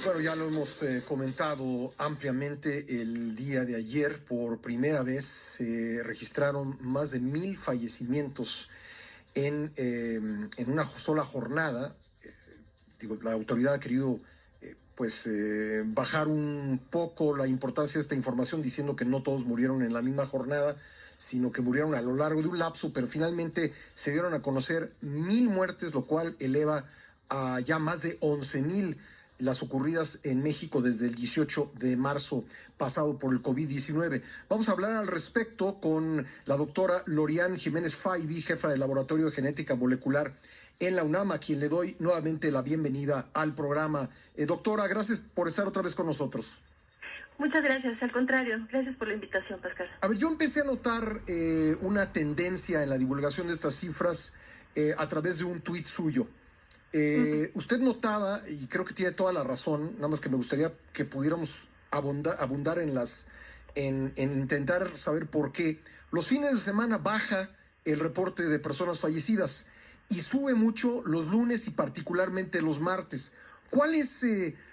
Bueno, ya lo hemos comentado ampliamente el día de ayer. Por primera vez se registraron más de 1,000 fallecimientos en una sola jornada. La autoridad ha querido bajar un poco la importancia de esta información, diciendo que no todos murieron en la misma jornada, sino que murieron a lo largo de un lapso, pero finalmente se dieron a conocer 1,000 muertes, lo cual eleva a ya más de 11,000 las ocurridas en México desde el 18 de marzo pasado por el COVID-19. Vamos a hablar al respecto con la doctora Lorian Jiménez Faibi, jefa del Laboratorio de Genética Molecular en la UNAM, a quien le doy nuevamente la bienvenida al programa. Doctora, gracias por estar otra vez con nosotros. Muchas gracias, al contrario, gracias por la invitación, Pascal. A ver, yo empecé a notar una tendencia en la divulgación de estas cifras a través de un tuit suyo. Usted notaba, y creo que tiene toda la razón, nada más que me gustaría que pudiéramos abundar en intentar saber por qué. Los fines de semana baja el reporte de personas fallecidas y sube mucho los lunes y particularmente los martes. ¿Cuál es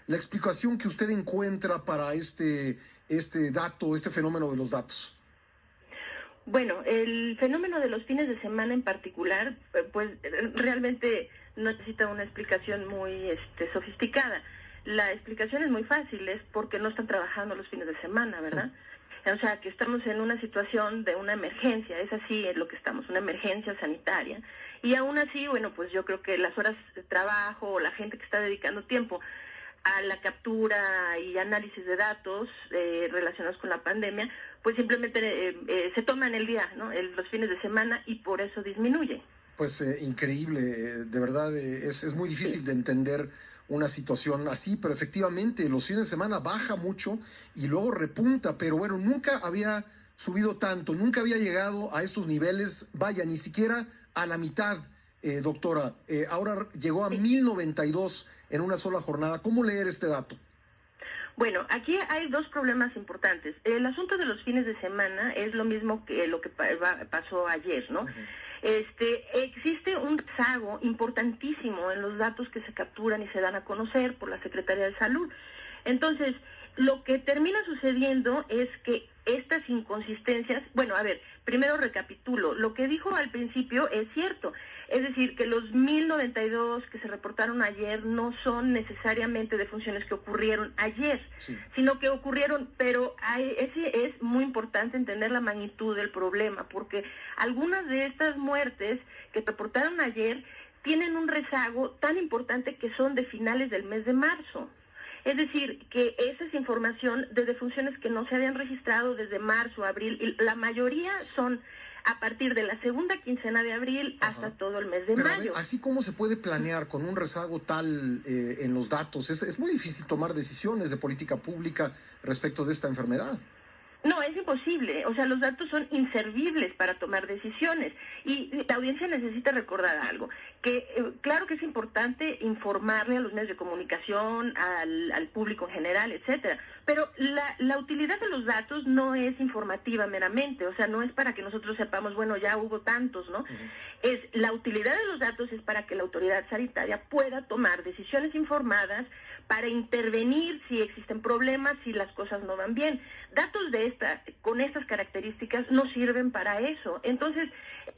la explicación que usted encuentra para este dato, este fenómeno de los datos? Bueno, el fenómeno de los fines de semana en particular, pues realmente no necesita una explicación muy sofisticada. La explicación es muy fácil, es porque no están trabajando los fines de semana, ¿verdad? O sea, que estamos en una situación de una emergencia, es así es lo que estamos, una emergencia sanitaria. Y aún así, bueno, pues yo creo que las horas de trabajo o la gente que está dedicando tiempo a la captura y análisis de datos relacionados con la pandemia, pues simplemente se toman el día, ¿no? Los fines de semana, y por eso disminuye. Pues increíble, de verdad es muy difícil de entender una situación así, pero efectivamente los fines de semana baja mucho y luego repunta, pero bueno, nunca había subido tanto, nunca había llegado a estos niveles, vaya, ni siquiera a la mitad, doctora. Ahora llegó a 1,092 en una sola jornada. ¿Cómo leer este dato? Bueno, aquí hay dos problemas importantes. El asunto de los fines de semana es lo mismo que lo que pasó ayer, ¿no? Existe un rezago importantísimo en los datos que se capturan y se dan a conocer por la Secretaría de Salud. Entonces, lo que termina sucediendo es que estas inconsistencias, bueno, a ver, primero recapitulo, lo que dijo al principio es cierto, es decir, que los 1,092 que se reportaron ayer no son necesariamente defunciones que ocurrieron ayer, sí, sino que ocurrieron, pero es muy importante entender la magnitud del problema, porque algunas de estas muertes que reportaron ayer tienen un rezago tan importante que son de finales del mes de marzo. Es decir, que esa es información de defunciones que no se habían registrado desde marzo, abril, y la mayoría son a partir de la segunda quincena de abril hasta todo el mes de mayo. Ver, así como se puede planear con un rezago tal en los datos, es muy difícil tomar decisiones de política pública respecto de esta enfermedad. No, es imposible. O sea, los datos son inservibles para tomar decisiones. Y la audiencia necesita recordar algo, que claro que es importante informarle a los medios de comunicación, al público en general, etcétera, pero la utilidad de los datos no es informativa meramente, o sea, no es para que nosotros sepamos, bueno, ya hubo tantos, ¿no? La utilidad de los datos es para que la autoridad sanitaria pueda tomar decisiones informadas para intervenir si existen problemas, si las cosas no van bien. Datos con estas características no sirven para eso. Entonces,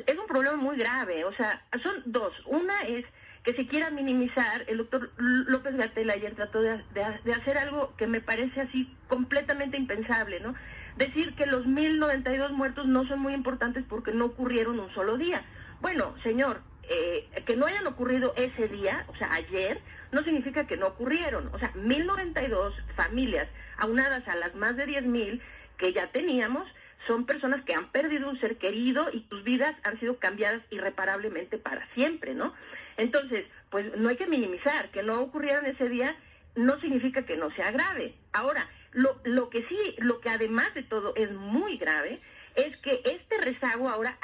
es un problema muy grave. O sea, son dos. Una es que se quiera minimizar. El doctor López-Gatell ayer trató de hacer algo que me parece así completamente impensable, ¿no? Decir que los 1,092 muertos no son muy importantes porque no ocurrieron un solo día. Bueno, señor, que no hayan ocurrido ese día, o sea, ayer, no significa que no ocurrieron. O sea, 1,092 familias aunadas a las más de 10,000 que ya teníamos, son personas que han perdido un ser querido y sus vidas han sido cambiadas irreparablemente para siempre, ¿no? Entonces, pues no hay que minimizar, que no ocurrieron ese día no significa que no sea grave. Ahora, lo que además de todo es muy grave, es que este rezago ahora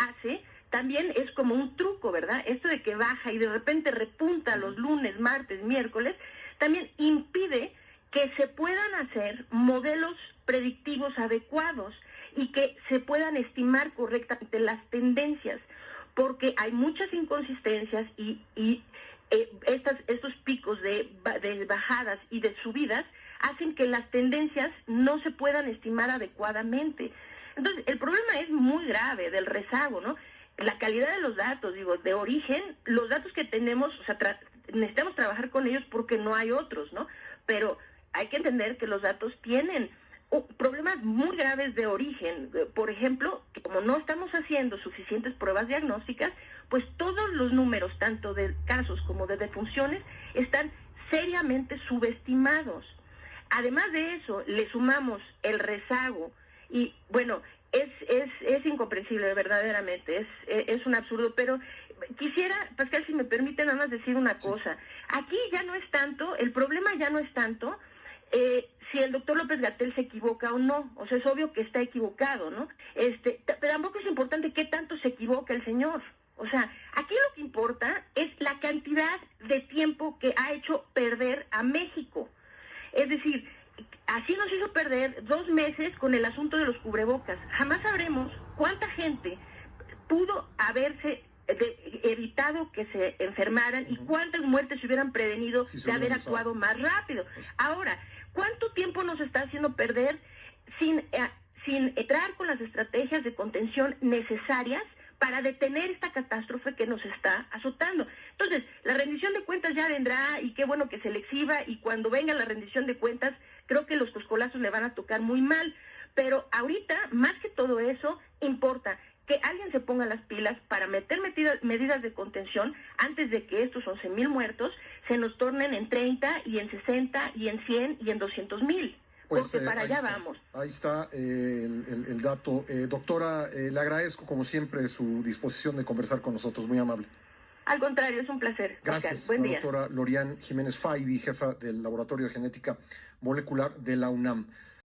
también es como un truco, ¿verdad? Esto de que baja y de repente repunta los lunes, martes, miércoles, también impide que se puedan hacer modelos predictivos adecuados y que se puedan estimar correctamente las tendencias, porque hay muchas inconsistencias y estos picos de bajadas y de subidas hacen que las tendencias no se puedan estimar adecuadamente. Entonces, el problema es muy grave del rezago, ¿no? La calidad de los datos, digo, de origen, los datos que tenemos, o sea, necesitamos trabajar con ellos porque no hay otros, ¿no? Pero hay que entender que los datos tienen problemas muy graves de origen. Por ejemplo, que como no estamos haciendo suficientes pruebas diagnósticas, pues todos los números, tanto de casos como de defunciones, están seriamente subestimados. Además de eso, le sumamos el rezago y, bueno, es incomprensible, verdaderamente, es un absurdo, pero quisiera, Pascal, si me permite nada más decir una cosa. Aquí ya no es tanto, el problema ya no es tanto si el doctor López-Gatell se equivoca o no, o sea, es obvio que está equivocado, ¿no? Pero tampoco es importante qué tanto se equivoca el señor. O sea, aquí lo que importa es la cantidad de tiempo que ha hecho perder a México. Es decir, así nos hizo perder 2 meses con el asunto de los cubrebocas. Jamás sabremos cuánta gente pudo haberse evitado que se enfermaran y cuántas muertes se hubieran prevenido de haber actuado más rápido. Ahora, ¿cuánto tiempo nos está haciendo perder sin entrar con las estrategias de contención necesarias para detener esta catástrofe que nos está azotando? Entonces, la rendición de cuentas ya vendrá y qué bueno que se le exhiba, y cuando venga la rendición de cuentas, creo que los coscolazos le van a tocar muy mal. Pero ahorita, más que todo eso, importa que alguien se ponga las pilas para meter medidas de contención antes de que estos 11,000 muertos se nos tornen en 30 y en 60 y en 100 y en 200,000. Pues, porque para allá vamos. Ahí está el dato. Doctora, le agradezco como siempre su disposición de conversar con nosotros, muy amable. Al contrario, es un placer. Gracias, Buen día. doctora Lorian Jiménez Faibi, jefa del Laboratorio de Genética Molecular de la UNAM.